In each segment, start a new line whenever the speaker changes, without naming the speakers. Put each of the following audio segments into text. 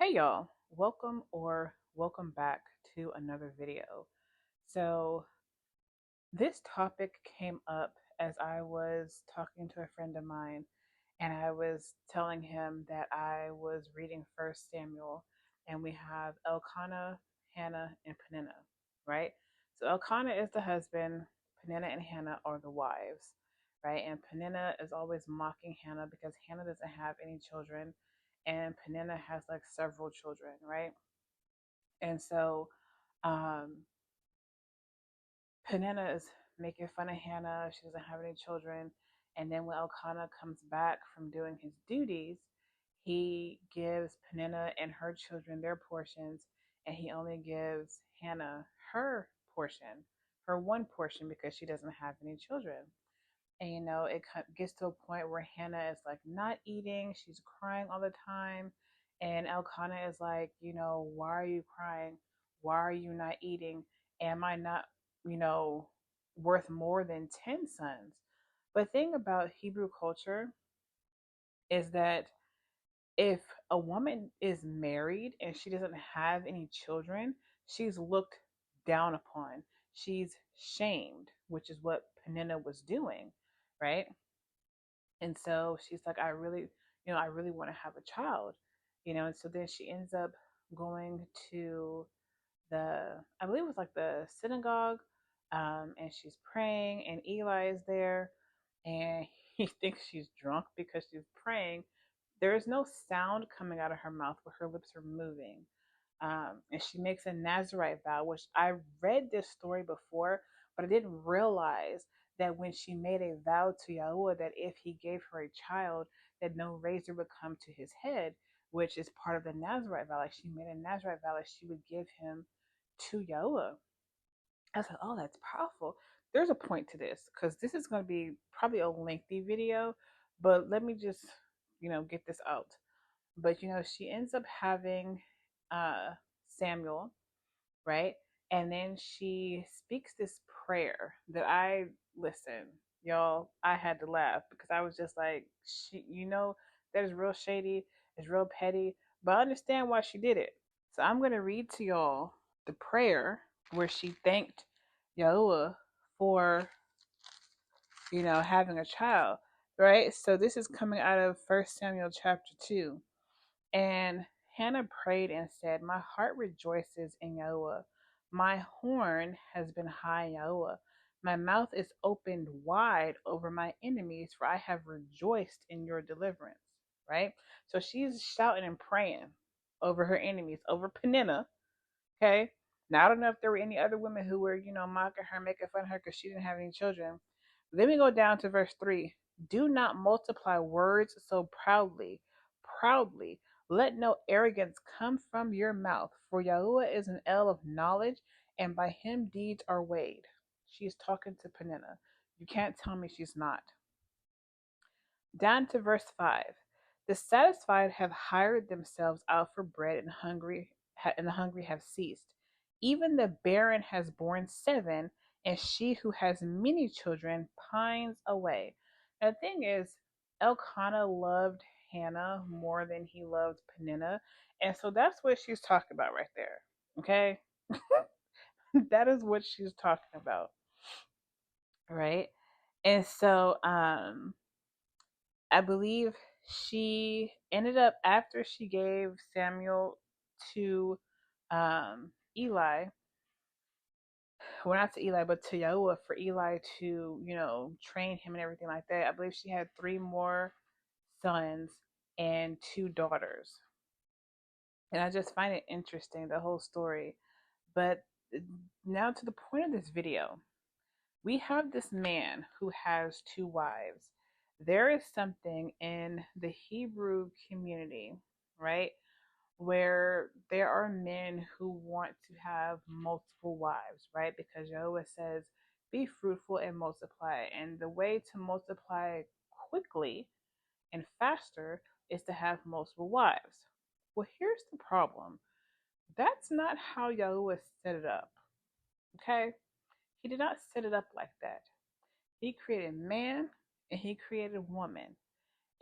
Hey y'all, welcome back to another video. So, this topic came up as I was talking to a friend of mine, and I was telling him that I was reading First Samuel, and we have Elkanah, Hannah, and Peninnah, right? So, Elkanah is the husband, Peninnah and Hannah are the wives, right? And Peninnah is always mocking Hannah because Hannah doesn't have any children, and Peninnah has like several children, right? And so um, Peninnah is making fun of Hannah. She doesn't have any children. And then when Elkanah comes back from doing his duties, he gives Peninnah and her children their portions, and he only gives Hannah her portion, her one portion, because she doesn't have any children. And it gets to a point where Hannah is like not eating, she's crying all the time. And Elkanah is like, why are you crying? Why are you not eating? Am I not, you know, worth more than 10 sons? But the thing about Hebrew culture is that if a woman is married and she doesn't have any children, she's looked down upon. She's shamed, which is what Peninnah was doing, right? And so she's like, I really want to have a child, and so then she ends up going to I believe it was like the synagogue, and she's praying, and Eli is there, and he thinks she's drunk because she's praying. There is no sound coming out of her mouth, but her lips are moving. And she makes a Nazarite vow, which I read this story before, but I didn't realize that when she made a vow to Yahuwah that if he gave her a child, that no razor would come to his head, which is part of the Nazarite vow. Like she made a Nazarite vow that she would give him to Yahuwah. I was like, oh, that's powerful. There's a point to this because this is going to be probably a lengthy video, but let me just, get this out. But she ends up having uh Samuel, right? And then she speaks this prayer that I listen, y'all, I had to laugh because I was just like, that is real shady, it's real petty, but I understand why she did it. So I'm gonna read to y'all the prayer where she thanked Yahuwah for, having a child, right? So this is coming out of First Samuel chapter 2. And Hannah prayed and said, my heart rejoices in Yahuwah. My horn has been high in Yahuwah. My mouth is opened wide over my enemies, for I have rejoiced in your deliverance. Right? So she's shouting and praying over her enemies, over Peninnah. Okay. Now I don't know if there were any other women who were, mocking her, making fun of her because she didn't have any children. Then we go down to verse 3. Do not multiply words so proudly. Proudly. Let no arrogance come from your mouth, for Yahuwah is an El of knowledge, and by him deeds are weighed. She's talking to Peninnah. You can't tell me she's not. Down to verse 5. The satisfied have hired themselves out for bread, and the hungry have ceased. Even the barren has borne 7, and she who has many children pines away. Now, the thing is, Elkanah loved Hannah more than he loved Peninnah. And so that's what she's talking about right there. Okay? That is what she's talking about. Right? And so, I believe she ended up, after she gave Samuel to Eli, well, not to Eli, but to Yahuwah, for Eli to, train him and everything like that. I believe she had 3 more sons and 2 daughters. And I just find it interesting, the whole story. But now to the point of this video. We have this man who has 2 wives. There is something in the Hebrew community, right, where there are men who want to have multiple wives, right? Because Jehovah says, be fruitful and multiply. And the way to multiply quickly and faster is to have multiple wives. Well, here's the problem. That's not how Yahweh set it up. Okay? He did not set it up like that. He created man and he created woman.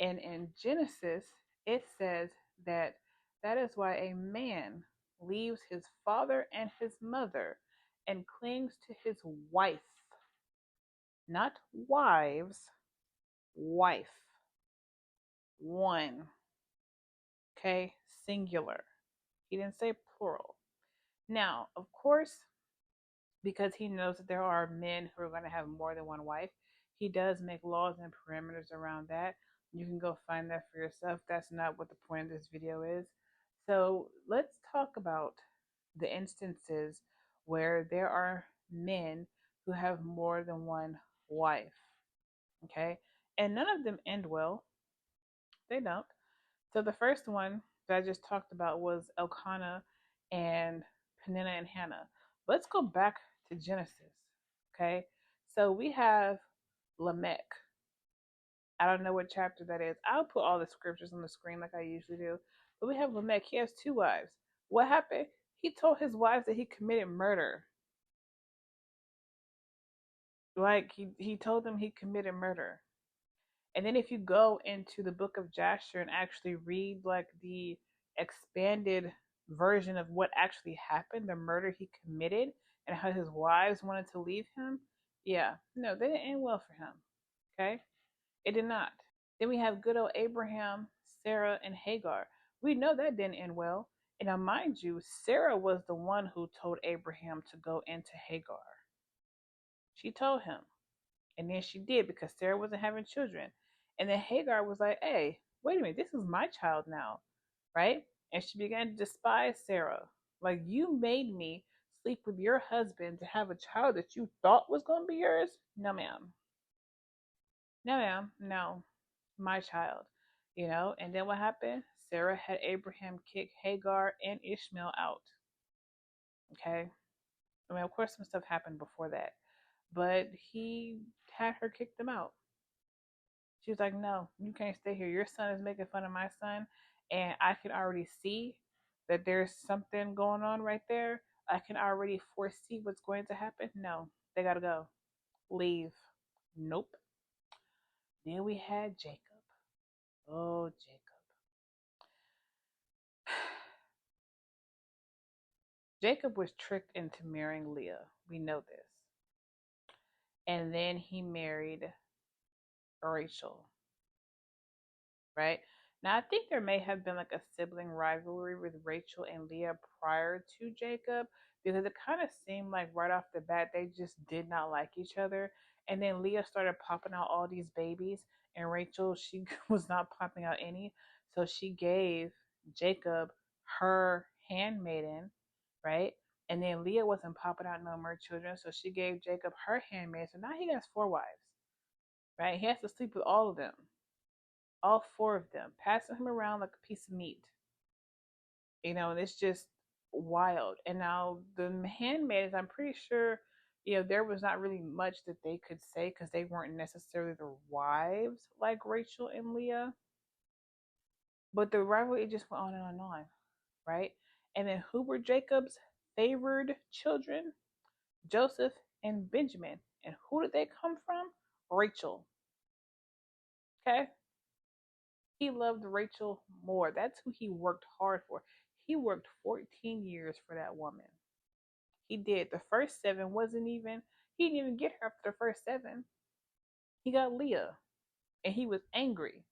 And in Genesis, it says that That is why a man leaves his father and his mother and clings to his wife, not wives, wife. One. Okay, singular. He didn't say plural. Now, of course, because he knows that there are men who are going to have more than one wife, he does make laws and parameters around that. You can go find that for yourself. That's not what the point of this video is. So let's talk about the instances where there are men who have more than one wife. Okay? And none of them end well. They don't. So the first one that I just talked about was Elkanah and Peninnah and Hannah. Let's go back to Genesis. Okay. So we have Lamech. I don't know what chapter that is. I'll put all the scriptures on the screen like I usually do. But we have Lamech. He has two wives. What happened? He told his wives that he committed murder. Like he told them he committed murder. And then if you go into the book of Jasher and actually read like the expanded version of what actually happened, the murder he committed, and how his wives wanted to leave him, yeah, no, they didn't end well for him. Okay? It did not. Then we have good old Abraham, Sarah, and Hagar. We know that didn't end well. And now, mind you, Sarah was the one who told Abraham to go into Hagar. She told him. And then she did because Sarah wasn't having children. And then Hagar was like, hey, wait a minute, this is my child now, right? And she began to despise Sarah. Like, you made me sleep with your husband to have a child that you thought was going to be yours? No, ma'am. No, ma'am. No, my child. You know, and then what happened? Sarah had Abraham kick Hagar and Ishmael out. Okay. I mean, of course, some stuff happened before that, but he had her kick them out. She was like, no, you can't stay here. Your son is making fun of my son. And I can already see that there's something going on right there. I can already foresee what's going to happen. No, they got to go. Leave. Nope. Then we had Jacob. Oh, Jacob. Jacob was tricked into marrying Leah. We know this. And then he married Rachel, right? Now, I think there may have been like a sibling rivalry with Rachel and Leah prior to Jacob because it kind of seemed like right off the bat they just did not like each other. And then Leah started popping out all these babies, and Rachel, she was not popping out any. So she gave Jacob her handmaiden, right? And then Leah wasn't popping out no more children, so she gave Jacob her handmaid. So now he has four wives, right? He has to sleep with all of them, all four of them, passing him around like a piece of meat. You know, and it's just wild. And now the handmaids, I'm pretty sure, you know, there was not really much that they could say because they weren't necessarily the wives like Rachel and Leah. But the rivalry just went on and on, right? And then who were Jacob's favored children? Joseph and Benjamin. And who did they come from? Rachel. Okay? He loved Rachel more. That's who he worked hard for. He worked 14 years for that woman. He did. The first seven wasn't even, he didn't even get her after the first seven. He got Leah and he was angry.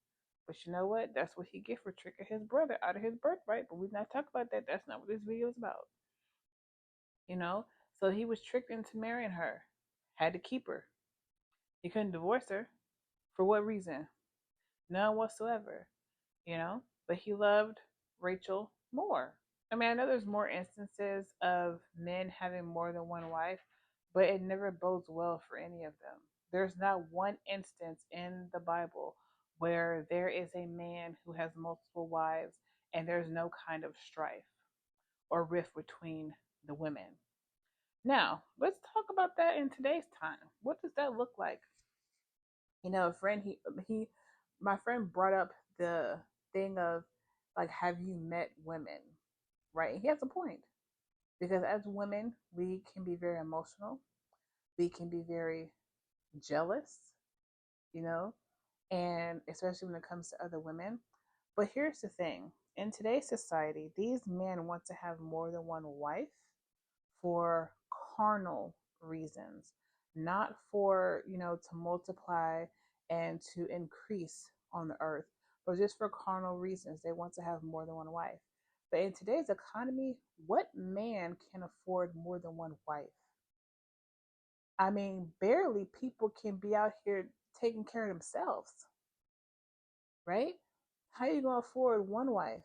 But you know what? That's what he get for tricking his brother out of his birthright. But we're not talking about that. That's not what this video is about. You know? So he was tricked into marrying her. Had to keep her. He couldn't divorce her. For what reason? None whatsoever. You know? But he loved Rachel more. I mean, I know there's more instances of men having more than one wife, but it never bodes well for any of them. There's not one instance in the Bible where there is a man who has multiple wives and there's no kind of strife or rift between the women. Now, let's talk about that in today's time. What does that look like? You know, a friend he my friend brought up the thing of like, have you met women? Right? He has a point. Because as women, we can be very emotional. We can be very jealous, you know, and especially when it comes to other women. But here's the thing, in today's society, these men want to have more than one wife for carnal reasons, not for, to multiply and to increase on the earth, but just for carnal reasons. They want to have more than one wife. But in today's economy, what man can afford more than one wife? I mean, barely people can be out here taking care of themselves, right? How you gonna afford one wife?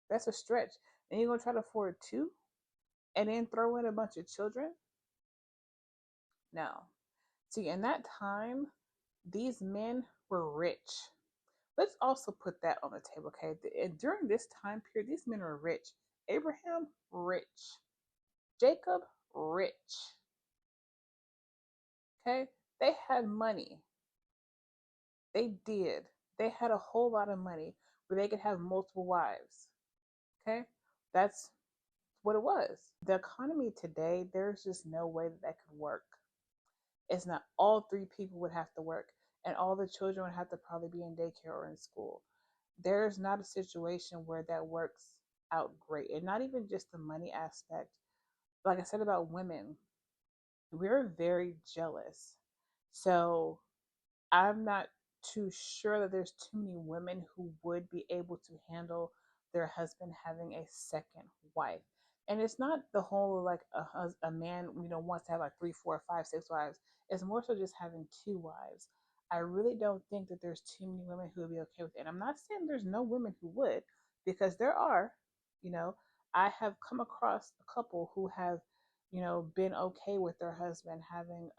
That's a stretch. And you're gonna try to afford two and then throw in a bunch of children? No. See, in that time, these men were rich. Let's also put that on the table, okay? And during this time period, these men were rich. Abraham, rich. Jacob, rich. Okay? They had money. They did. They had a whole lot of money where they could have multiple wives. Okay? That's what it was. The economy today, there's just no way that that could work. It's not all three people would have to work, and all the children would have to probably be in daycare or in school. There's not a situation where that works out great. And not even just the money aspect. Like I said about women, we're very jealous. So I'm not too sure that there's too many women who would be able to handle their husband having a second wife. And it's not the whole like a man, wants to have like three, four, five, six wives. It's more so just having two wives. I really don't think that there's too many women who would be okay with it. And I'm not saying there's no women who would, because there are, you know, I have come across a couple who have, been okay with their husband having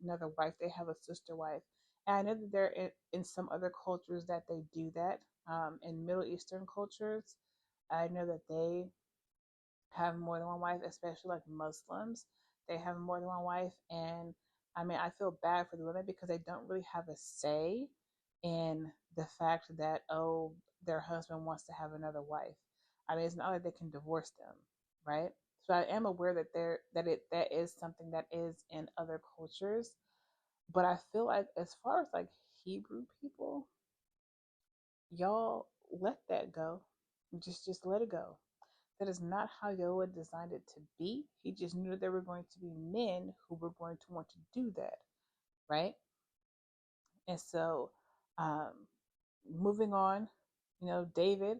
another wife. They have a sister wife, and I know that there in some other cultures that they do that. In Middle Eastern cultures, I know that they have more than one wife, especially like Muslims. They have more than one wife. And I mean, I feel bad for the women because they don't really have a say in the fact that, oh, their husband wants to have another wife. I mean, it's not like they can divorce them, right? So I am aware that that is something that is in other cultures, but I feel like as far as like Hebrew people, y'all let that go. Just let it go. That is not how Yahweh designed it to be. He just knew that there were going to be men who were going to want to do that, right? And so, um, moving on, David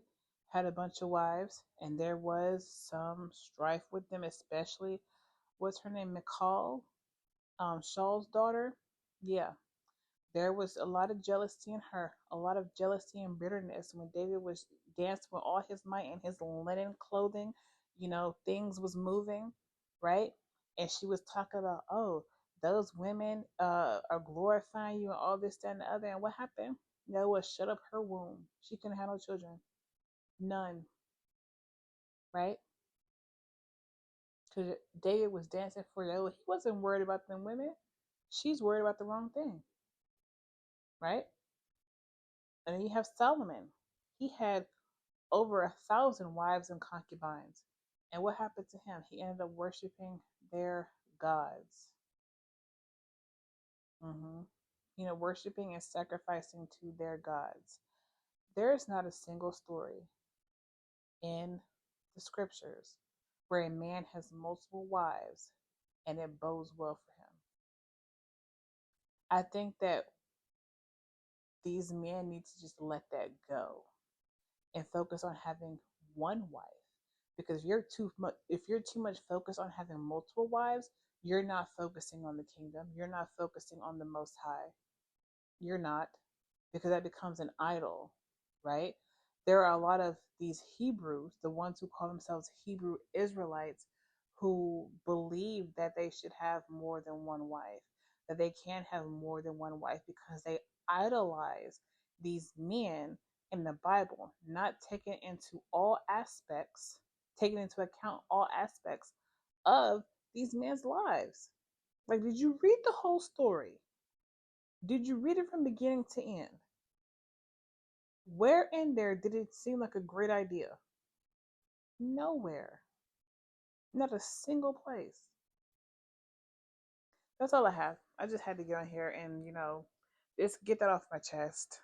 had a bunch of wives, and there was some strife with them, especially what's her name, Michal, Shaul's daughter. Yeah, there was a lot of jealousy in her, a lot of jealousy and bitterness when David was dancing with all his might in his linen clothing. Things was moving, right? And she was talking about, oh, those women are glorifying you and all this, that, and the other. And what happened? Noah shut up her womb. She couldn't have no children. None, right? Because David was dancing for Noah. He wasn't worried about them women. She's worried about the wrong thing, right? And then you have Solomon. He had over 1,000 wives and concubines. And what happened to him? He ended up worshiping their gods. hmm Worshiping and sacrificing to their gods. There is not a single story in the scriptures where a man has multiple wives and it bodes well for him. I think that these men need to just let that go and focus on having one wife. Because if you're too much focused on having multiple wives, you're not focusing on the kingdom. You're not focusing on the Most High. You're not, because that becomes an idol, right? There are a lot of these Hebrews, the ones who call themselves Hebrew Israelites, who believe that they should have more than one wife, that they can have more than one wife because they idolize these men in the Bible, not taking into account all aspects of these men's lives. Like, did you read the whole story? Did you read it from beginning to end? Where in there did it seem like a great idea? Nowhere. Not a single place. That's all I have. I just had to get on here and, just get that off my chest.